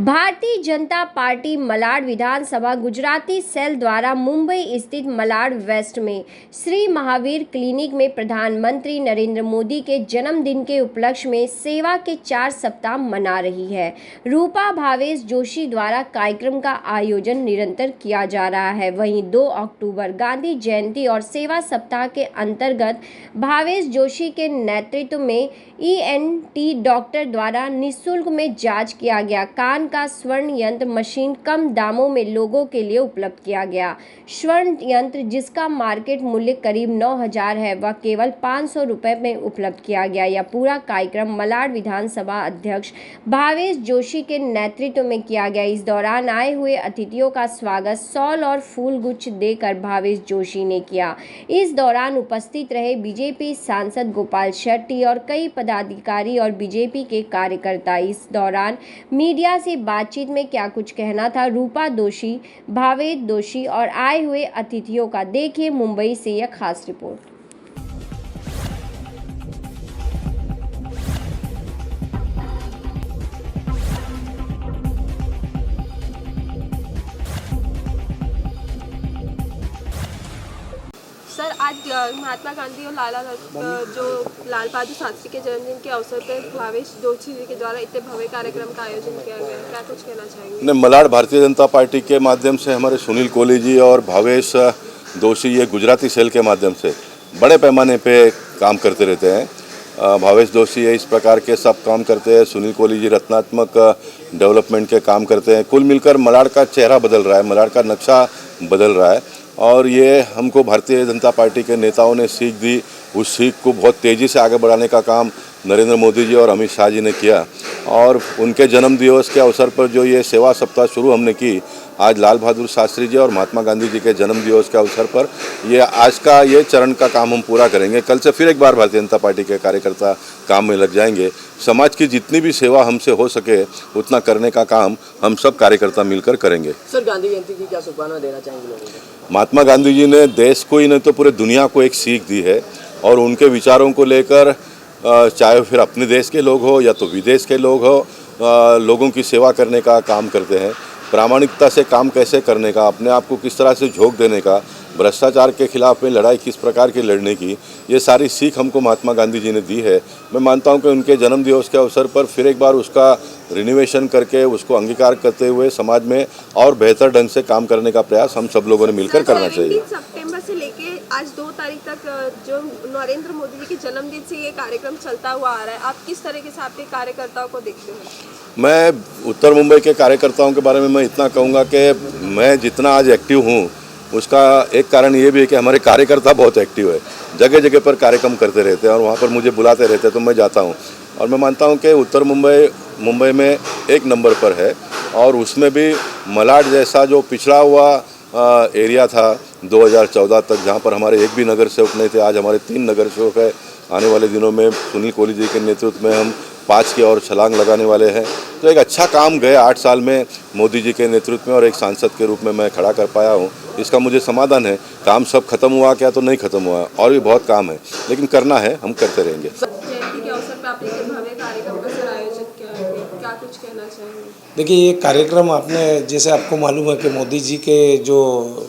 Bharatiya Janata party Malad विधानसभा Gujarati cell द्वारा मुंबई स्थित Malad waste में श्री महावीर क्लिनिक में प्रधानमंत्री नरेंद्र मोदी के जन्मदिन के उपलक्ष्य में सेवा के 4 सप्ताह मना रही है। रूपा भावेश जोशी द्वारा कार्यक्रम का आयोजन निरंतर किया जा रहा है। वहीं 2 अक्टूबर गांधी जयंती और सेवा सप्ताह के अंतर्गत भावेश जोशी के नेतृत्व में ENT डॉक्टर द्वारा निःशुल्क में जांच किया गया। कान का स्वर्ण यंत्र मशीन कम दामों में लोगों के लिए उपलब्ध किया गया। स्वर्ण यंत्र जिसका मार्केट मूल्य करीब 9,000 है वह केवल 500 रुपये में उपलब्ध किया गया। यह पूरा कार्यक्रम मलाड विधानसभा अध्यक्ष भावेश जोशी के नेतृत्व में किया गया। इस दौरान आए हुए अतिथियों का स्वागत शॉल और फूल गुच्छ देकर भावेश जोशी ने किया। इस दौरान उपस्थित रहे बीजेपी सांसद गोपाल शेट्टी और कई पदाधिकारी और बीजेपी के कार्यकर्ता। इस दौरान मीडिया से बातचीत में क्या कुछ कहना था रूपा जोशी, भावेश जोशी और आए हुए अतिथियों का, देखिए मुंबई से यह खास रिपोर्ट। सर, आज महात्मा गांधी और लाल बहादुर शास्त्री के जन्मदिन के अवसर पर भावेश जोशी जी के द्वारा इतने भव्य कार्यक्रम का आयोजन किया गया है, क्या कुछ कहना चाहेंगे? मलाड भारतीय जनता पार्टी के माध्यम से हमारे सुनील कोहली जी और भावेश जोशी ये गुजराती सेल के माध्यम से बड़े पैमाने पे काम करते रहते हैं। भावेश जोशी इस प्रकार के सब काम करते हैं। सुनील कोहली जी रत्नात्मक डेवलपमेंट के काम करते हैं। कुल मिलकर मलाड का चेहरा बदल रहा है, मलाड का नक्शा बदल रहा है और ये हमको भारतीय जनता पार्टी के नेताओं ने सीख दी। उस सीख को बहुत तेज़ी से आगे बढ़ाने का काम नरेंद्र मोदी जी और अमित शाह जी ने किया और उनके जन्म दिवस के अवसर पर जो ये सेवा सप्ताह शुरू हमने की, आज लाल बहादुर शास्त्री जी और महात्मा गांधी जी के जन्म दिवस के अवसर पर ये आज का ये चरण का काम हम पूरा करेंगे। कल से फिर एक बार भारतीय जनता पार्टी के कार्यकर्ता काम में लग जाएंगे। समाज की जितनी भी सेवा हमसे हो सके उतना करने का काम हम सब कार्यकर्ता मिलकर करेंगे। सर, गांधी जयंती की क्या शुभकामना देना चाहेंगे लोगों को? महात्मा गांधी जी ने देश को ही नहीं तो पूरे दुनिया को एक सीख दी है और उनके विचारों को लेकर चाहे फिर अपने देश के लोग हो या तो विदेश के लोग हो, लोगों की सेवा करने का काम करते हैं। प्रामाणिकता से काम कैसे करने का, अपने आप को किस तरह से झोंक देने का, भ्रष्टाचार के खिलाफ में लड़ाई किस प्रकार की लड़ने की, ये सारी सीख हमको महात्मा गांधी जी ने दी है। मैं मानता हूं कि उनके जन्म दिवस के अवसर पर फिर एक बार उसका रिनोवेशन करके उसको अंगीकार करते हुए समाज में और बेहतर ढंग से काम करने का प्रयास हम सब लोगों ने मिलकर करना चाहिए। सितंबर से लेके आज 2 तारीख तक जो नरेंद्र मोदी जी के जन्मदिन से ये कार्यक्रम चलता हुआ आ रहा है, आप किस तरीके से आपके कार्यकर्ताओं को देखते हैं? मैं उत्तर मुंबई के कार्यकर्ताओं के बारे में मैं इतना कहूँगा कि मैं जितना आज एक्टिव हूँ उसका एक कारण ये भी है कि हमारे कार्यकर्ता बहुत एक्टिव है, जगह जगह पर कार्यक्रम करते रहते हैं और वहाँ पर मुझे बुलाते रहते हैं तो मैं जाता हूँ और मैं मानता हूँ कि उत्तर मुंबई में एक नंबर पर है और उसमें भी मलाड जैसा जो पिछड़ा हुआ एरिया था 2014 तक, जहाँ पर हमारे एक भी नगर सेवक नहीं थे, आज हमारे 3 नगर सेवक है। आने वाले दिनों में सुनील कोहली जी के नेतृत्व में हम 5 की और छलांग लगाने वाले हैं। तो एक अच्छा काम गए 8 साल में मोदी जी के नेतृत्व में और एक सांसद के रूप में मैं खड़ा कर पाया हूँ, इसका मुझे समाधान है। काम सब खत्म हुआ क्या? तो नहीं खत्म हुआ, और भी बहुत काम है, लेकिन करना है, हम करते रहेंगे। जयंती के अवसर पर आपने भव्य कार्यक्रम का आयोजन किया है, क्या कुछ कहना चाहेंगे? देखिए, ये कार्यक्रम आपने जैसे आपको मालूम है कि मोदी जी के जो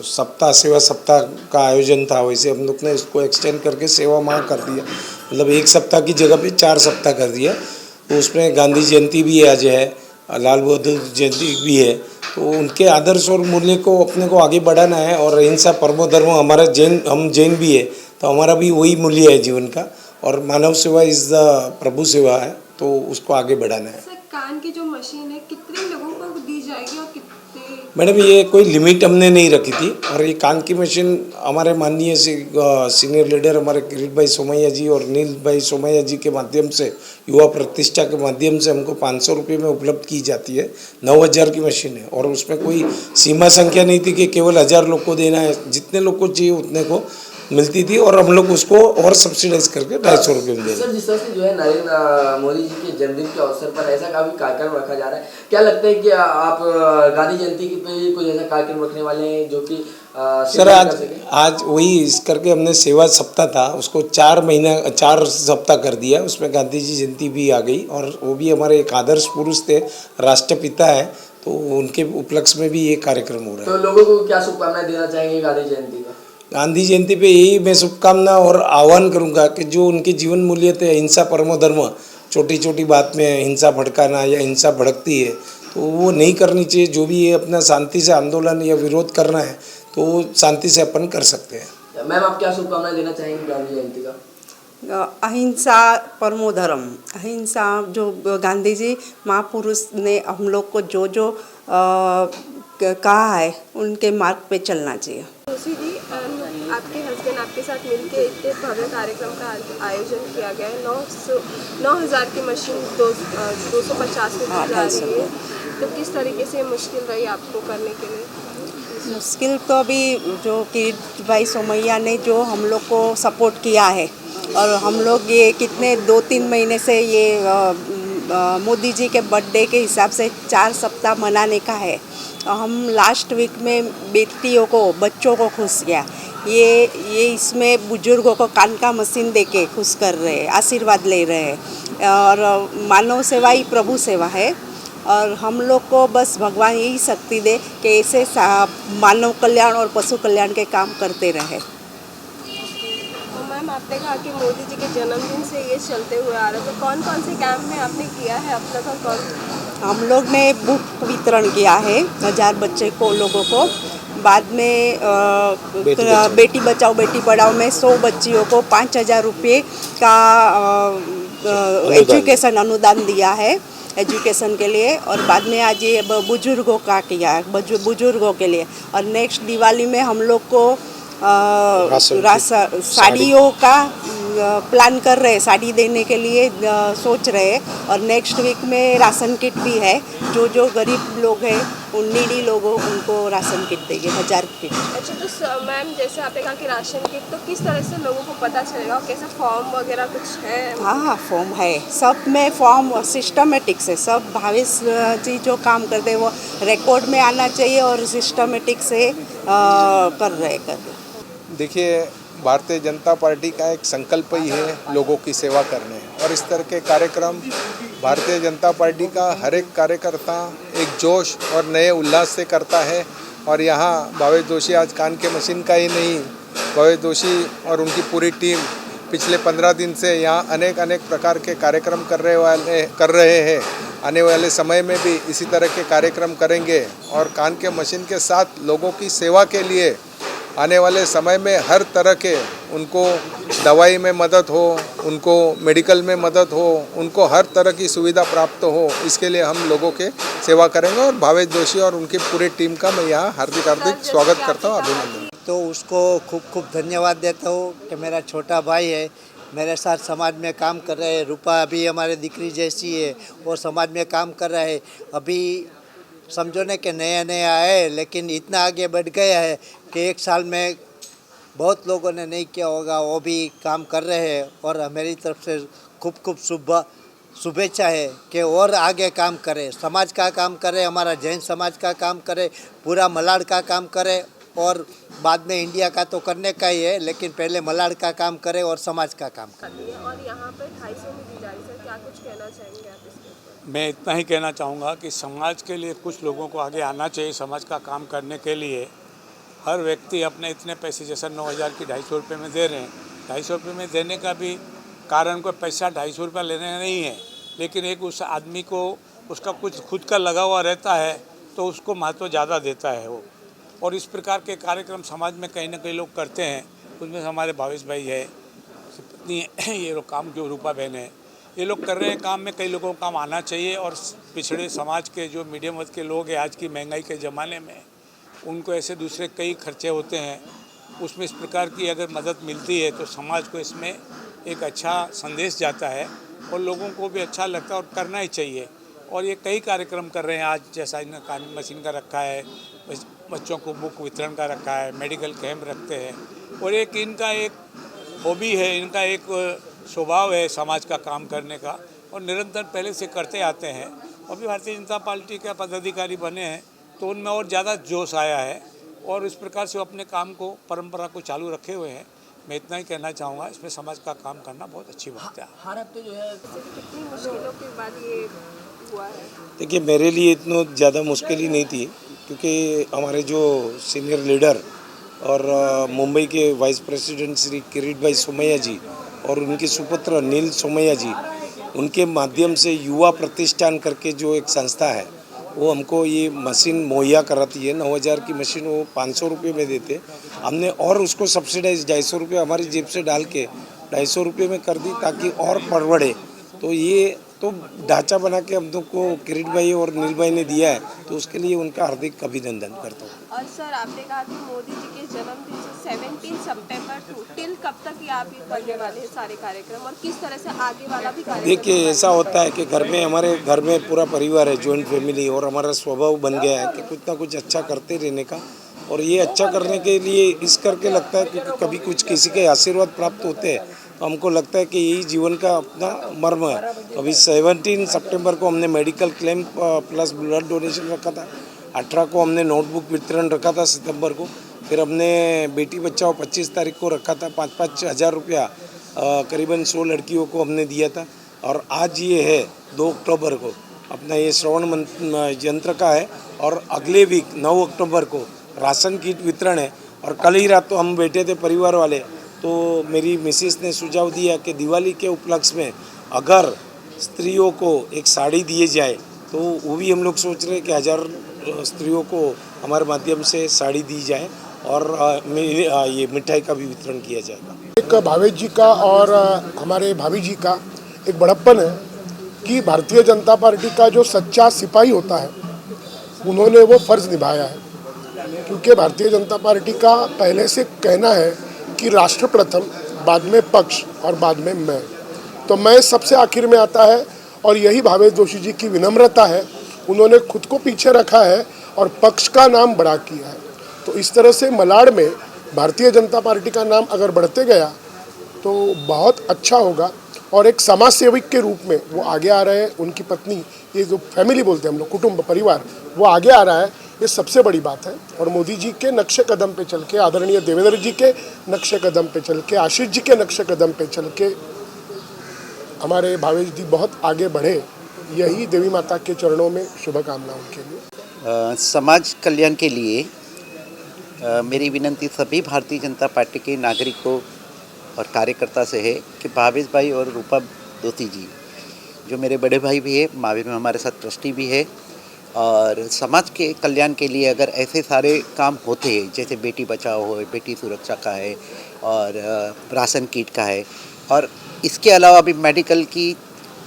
सेवा सप्ताह का आयोजन था, वैसे हम लोग ने इसको एक्सटेंड करके सेवा माह कर दिया। मतलब 1 सप्ताह की जगह पे 4 सप्ताह कर दिया। तो उसमें गांधी जयंती भी आज है, लाल बहादुर जयंती भी है, तो उनके आदर्श और मूल्य को अपने को आगे बढ़ाना है। और अहिंसा परमो धर्म, हमारा हम जैन भी है तो हमारा भी वही मूल्य है जीवन का, और मानव सेवा इज़ द प्रभु सेवा है, तो उसको आगे बढ़ाना है। सर, कान की जो मशीन है कितने लोगों को दी जाएगी और कितने? मैडम, ये कोई लिमिट हमने नहीं रखी थी और ये कान की मशीन हमारे माननीय सीनियर लीडर हमारे किरीट भाई सोमैया जी और नील भाई सोमैया जी के माध्यम से, युवा प्रतिष्ठा के माध्यम से हमको 500 रुपये में उपलब्ध की जाती है। 9,000 की मशीन है और उसमें कोई सीमा संख्या नहीं थी कि केवल 1,000 लोग को देना है। जितने लोग को चाहिए उतने को मिलती थी और हम लोग उसको और सब्सिडाइज करके 250 रुपये में दे रहे सर, जिस तरह से जो है नरेंद्र मोदी जी के जन्मदिन के अवसर पर ऐसा काफी कार्यक्रम रखा जा रहा है, क्या लगता है कि आप गांधी जयंती पे कुछ ऐसा कार्यक्रम रखने वाले हैं जो कि सर आज वही इस करके हमने सेवा सप्ताह था उसको 4 सप्ताह कर दिया। उसमें गांधी जी जयंती भी आ गई और वो भी हमारे एक आदर्श पुरुष थे, राष्ट्रपिता है, तो उनके उपलक्ष्य में भी ये कार्यक्रम हो रहा है। तो लोगों को क्या शुभकामनाएं देना चाहेंगे गांधी जयंती का? गांधी जयंती पे यही मैं शुभकामना और आह्वान करूंगा कि जो उनके जीवन मूल्य थे, हिंसा परमो धर्म, छोटी छोटी बात में हिंसा भड़काना या हिंसा भड़कती है तो वो नहीं करनी चाहिए। जो भी ये अपना शांति से आंदोलन या विरोध करना है तो शांति से अपन कर सकते हैं। मैम, आप क्या शुभकामनाएं देना चाहेंगे गांधी जयंती का? अहिंसा परमो धर्म, अहिंसा जो गांधी जी महापुरुष ने हम लोग को जो जो कहा है उनके मार्ग पे चलना चाहिए। जोशी जी, आपके हस्बैंड आपके साथ मिलके इतने भव्य कार्यक्रम का आयोजन किया गया है। 9,000 की मशीन 250 में दी जा रही है, तो किस तरीके से मुश्किल रही आपको करने के लिए? मुश्किल तो अभी जो कि भाई सोमैया ने जो हम लोग को सपोर्ट किया है और हम लोग ये कितने 2-3 महीने से ये मोदी जी के बर्थडे के हिसाब से 4 सप्ताह मनाने का है। हम लास्ट वीक में बेटियों को, बच्चों को खुश किया। ये इसमें बुजुर्गों को कान का मशीन दे के खुश कर रहे हैं, आशीर्वाद ले रहे हैं। और मानव सेवा ही प्रभु सेवा है और हम लोग को बस भगवान यही शक्ति दे कि ऐसे मानव कल्याण और पशु कल्याण के काम करते रहे। तो मैम, आपने कहा कि मोदी जी के जन्मदिन से ये चलते हुए आ रहा है, तो कौन कौन से कैंप में आपने किया है अब तक और कौन? हम लोग ने बुक वितरण किया है 1000 बच्चे को, लोगों को। बाद में बेटी बचाओ बेटी पढ़ाओ में 100 बच्चियों को 5,000 रुपये का एजुकेशन अनुदान दिया है एजुकेशन के लिए। और बाद में आज ये बुजुर्गों का किया है, बुजुर्गों के लिए। और नेक्स्ट दिवाली में हम लोग को साड़ियों का प्लान कर रहे हैं, साड़ी देने के लिए सोच रहे हैं। और नेक्स्ट वीक में राशन किट भी है, जो गरीब लोग हैं उन नीडी लोगों उनको राशन किट देंगे, 1000 किट। अच्छा, तो मैम जैसे आपने कहा कि राशन किट, तो किस तरह से लोगों को पता चलेगा और कैसा फॉर्म वगैरह कुछ है? हाँ, फॉर्म है, सब में फॉर्म सिस्टमेटिक से सब भावेश जी जो काम करते हैं वो रिकॉर्ड में आना चाहिए और सिस्टमेटिक से कर रहे। देखिए, भारतीय जनता पार्टी का एक संकल्प ही है लोगों की सेवा करने, और इस तरह के कार्यक्रम भारतीय जनता पार्टी का हर एक कार्यकर्ता एक जोश और नए उल्लास से करता है। और यहाँ भावेश जोशी आज कान के मशीन का ही नहीं, भावेश जोशी और उनकी पूरी टीम पिछले 15 दिन से यहाँ अनेक प्रकार के कार्यक्रम कर रहे हैं। आने वाले समय में भी इसी तरह के कार्यक्रम करेंगे और कान के मशीन के साथ लोगों की सेवा के लिए आने वाले समय में हर तरह के उनको दवाई में मदद हो, उनको मेडिकल में मदद हो, उनको हर तरह की सुविधा प्राप्त हो, इसके लिए हम लोगों के सेवा करेंगे। और भावेश जोशी और उनकी पूरी टीम का मैं यहाँ हार्दिक स्वागत करता हूँ, अभिनंदन। तो उसको खूब धन्यवाद देता हूँ कि मेरा छोटा भाई है, मेरे साथ समाज में काम कर रहे हैं। रूपा अभी हमारे दिकरी जैसी है, वो समाज में काम कर रहा है। अभी समझो ने कि नया आए, लेकिन इतना आगे बढ़ गया है कि 1 साल में बहुत लोगों ने नहीं किया होगा, वो भी काम कर रहे हैं। और मेरी तरफ से खूब शुभेच्छा है कि और आगे काम करें, समाज का काम करें, हमारा जैन समाज का काम करें, पूरा मलाड का काम करें। और बाद में इंडिया का तो करने का ही है, लेकिन पहले मलाड का काम करें और समाज का काम करें। और यहाँ पे 250 में दी जा रही है, क्या कुछ कहना चाहेंगे आप इसके ऊपर? मैं इतना ही कहना चाहूँगा कि समाज के लिए कुछ लोगों को आगे आना चाहिए। समाज का काम करने के लिए हर व्यक्ति अपने इतने पैसे, जैसा 9,000 की 250 रुपये में दे रहे हैं, 250 रुपये में देने का भी कारण कोई पैसा 250 रुपया लेने का नहीं है, लेकिन एक उस आदमी को उसका कुछ खुद का लगा हुआ रहता है तो उसको महत्व ज़्यादा देता है वो। और इस प्रकार के कार्यक्रम समाज में कहीं ना कहीं लोग करते हैं, उसमें हमारे भावेश भाई है, पत्नी ये लोग काम जो रूपा बहन है, ये लोग कर रहे हैं काम में। कई लोगों को काम आना चाहिए और पिछड़े समाज के जो मीडियम वर्ग के लोग हैं आज की महंगाई के ज़माने में, उनको ऐसे दूसरे कई खर्चे होते हैं, उसमें इस प्रकार की अगर मदद मिलती है तो समाज को इसमें एक अच्छा संदेश जाता है और लोगों को भी अच्छा लगता है और करना ही चाहिए। और ये कई कार्यक्रम कर रहे हैं आज, जैसा इन्होंने कान मशीन का रखा है, बच्चों को बुक वितरण का रखा है, मेडिकल कैंप रखते हैं, और एक इनका एक हॉबी है, इनका एक स्वभाव है समाज का काम करने का, और निरंतर पहले से करते आते हैं। अभी भारतीय जनता पार्टी के पदाधिकारी बने हैं तो उनमें और ज़्यादा जोश आया है और इस प्रकार से वो अपने काम को, परंपरा को चालू रखे हुए हैं। मैं इतना ही कहना चाहूँगा, इसमें समाज का काम करना बहुत अच्छी बात है। हर हफ्ते जो है कितनी मुश्किलों के बाद ये हुआ है? देखिए, मेरे लिए इतना ज़्यादा मुश्किल ही नहीं थी, क्योंकि हमारे जो सीनियर लीडर और मुंबई के वाइस प्रेसिडेंट श्री किरीट भाई सोमैया जी और उनके सुपुत्र नील सोमैया जी, उनके माध्यम से युवा प्रतिष्ठान करके जो एक संस्था है, वो हमको ये मशीन मुहैया कराती है। 9,000 की मशीन वो 500 रुपये में देते। हमने और उसको सब्सिडाइज 250 रुपये हमारी जेब से डाल के 250 रुपये में कर दी, ताकि और बढ़े। तो ये तो ढांचा बना के हम लोग को किरीट भाई और नील भाई ने दिया है, तो उसके लिए उनका हार्दिक अभिनंदन करता हूँ। और सर, आपने कहा कि मोदी जी के जन्मदिन से 17 सितंबर टू टिल कब तक ये आप ये करने वाले हैं सारे कार्यक्रम, और किस तरह से आगे वाला भी कार्यक्रम? देखिए, ऐसा होता है कि घर में, हमारे घर में पूरा परिवार है, जॉइंट फैमिली, और हमारा स्वभाव बन गया है कि कुछ ना कुछ अच्छा करते रहने का। और ये अच्छा करने के लिए इस करके लगता है, क्योंकि कभी कुछ किसी के आशीर्वाद प्राप्त होते हैं, तो हमको लगता है कि यही जीवन का अपना मर्म है। अभी 17 सितंबर को हमने medical claim plus blood donation रखा था। 18 को हमने नोटबुक वितरण रखा था सितंबर को। फिर हमने बेटी बचाओ 25 तारीख को रखा था, 5-5 हज़ार रुपया करीबन 100 लड़कियों को हमने दिया था। और आज ये है 2 अक्टूबर को अपना ये श्रवण यंत्र का है, और अगले वीक 9 अक्टूबर को राशन किट वितरण है। और कल ही रात तो हम बैठे थे परिवार वाले, तो मेरी मिसेस ने सुझाव दिया कि दिवाली के उपलक्ष्य में अगर स्त्रियों को एक साड़ी दिए जाए, तो वो भी हम लोग सोच रहे हैं कि 1000 स्त्रियों को हमारे माध्यम से साड़ी दी जाए, और ये मिठाई का भी वितरण किया जाएगा। एक भावेश जी का और हमारे भाभी जी का एक बड़प्पन है कि भारतीय जनता पार्टी का जो सच्चा सिपाही होता है, उन्होंने वो फर्ज निभाया है। क्योंकि भारतीय जनता पार्टी का पहले से कहना है कि राष्ट्र प्रथम, बाद में पक्ष और बाद में मैं। तो मैं सबसे आखिर में आता है, और यही भावेश जोशी जी की विनम्रता है। उन्होंने खुद को पीछे रखा है और पक्ष का नाम बड़ा किया है। तो इस तरह से मलाड में भारतीय जनता पार्टी का नाम अगर बढ़ते गया तो बहुत अच्छा होगा। और एक समाज सेवक के रूप में वो आगे आ रहे हैं। उनकी पत्नी, ये जो फैमिली बोलते हैं हम लोग, कुटुंब परिवार, वो आगे आ रहा है, ये सबसे बड़ी बात है। और मोदी जी के नक्शे कदम पे चल के, आदरणीय देवेंद्र जी के नक्शे कदम पे चल के, आशीष जी के नक्शे कदम पे चल के हमारे भावेश जी बहुत आगे बढ़े, यही देवी माता के चरणों में शुभकामनाएं उनके लिए। समाज कल्याण के लिए मेरी विनती सभी भारतीय जनता पार्टी के नागरिकों और कार्यकर्ता से है कि भावेश भाई और रूपा दोषी जी, जो मेरे बड़े भाई भी है, महावीर में हमारे साथ ट्रस्टी भी है, और समाज के कल्याण के लिए अगर ऐसे सारे काम होते हैं, जैसे बेटी बचाओ हो, बेटी सुरक्षा का है, और राशन किट का है, और इसके अलावा भी मेडिकल की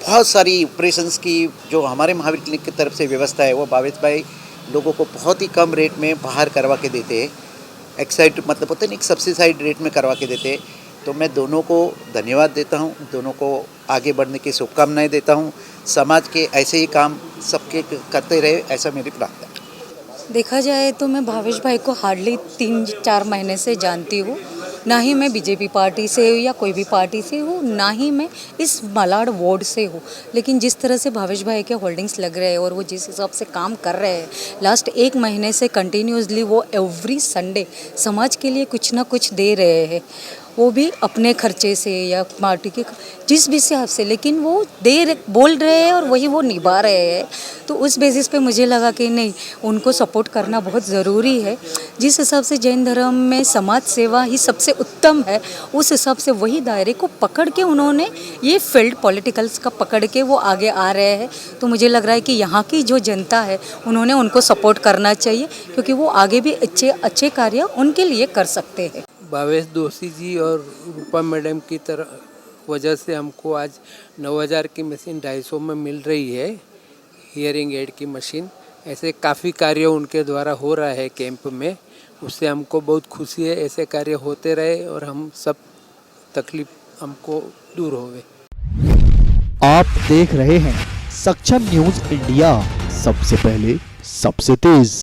बहुत सारी ऑपरेशंस की जो हमारे महावीर क्लिनिक की तरफ से व्यवस्था है, वो भावेश भाई लोगों को बहुत ही कम रेट में बाहर करवा के देते हैं। एक्साइड मतलब होता है नहीं, सब्सिडाइज्ड रेट में करवा के देते हैं। तो मैं दोनों को धन्यवाद देता हूं, दोनों को आगे बढ़ने की शुभकामनाएं देता हूं। समाज के ऐसे ही काम सबके करते रहे, ऐसा मेरी प्रार्थना है। देखा जाए तो मैं भावेश भाई को हार्डली 3-4 महीने से जानती हूँ। ना ही मैं बीजेपी पार्टी से हूँ या कोई भी पार्टी से हूँ, ना ही मैं इस मलाड वार्ड से हूँ। लेकिन जिस तरह से भावेश भाई के होल्डिंग्स लग रहे हैं और वो जिस हिसाब से काम कर रहे हैं, लास्ट 1 महीने से कंटिन्यूसली वो एवरी संडे समाज के लिए कुछ ना कुछ दे रहे हैं, वो भी अपने खर्चे से या पार्टी के जिस भी हिसाब से, लेकिन वो बोल रहे हैं और वही वो निभा रहे हैं। तो उस बेसिस पे मुझे लगा कि नहीं, उनको सपोर्ट करना बहुत ज़रूरी है। जिस हिसाब से जैन धर्म में समाज सेवा ही सबसे उत्तम है, उस हिसाब से वही दायरे को पकड़ के उन्होंने ये फील्ड पॉलिटिकल्स का पकड़ के वो आगे आ रहे हैं। तो मुझे लग रहा है कि यहाँ की जो जनता है उन्होंने उनको सपोर्ट करना चाहिए, क्योंकि वो आगे भी अच्छे कार्य उनके लिए कर सकते हैं। भावेश दोषी जी और रूपा मैडम की तरह वजह से हमको आज 9,000 की मशीन 250 में मिल रही है, हियरिंग एड की मशीन। ऐसे काफ़ी कार्य उनके द्वारा हो रहा है कैंप में, उससे हमको बहुत खुशी है। ऐसे कार्य होते रहे और हम सब तकलीफ हमको दूर होवे। आप देख रहे हैं सक्षम न्यूज़ इंडिया, सबसे पहले सबसे तेज।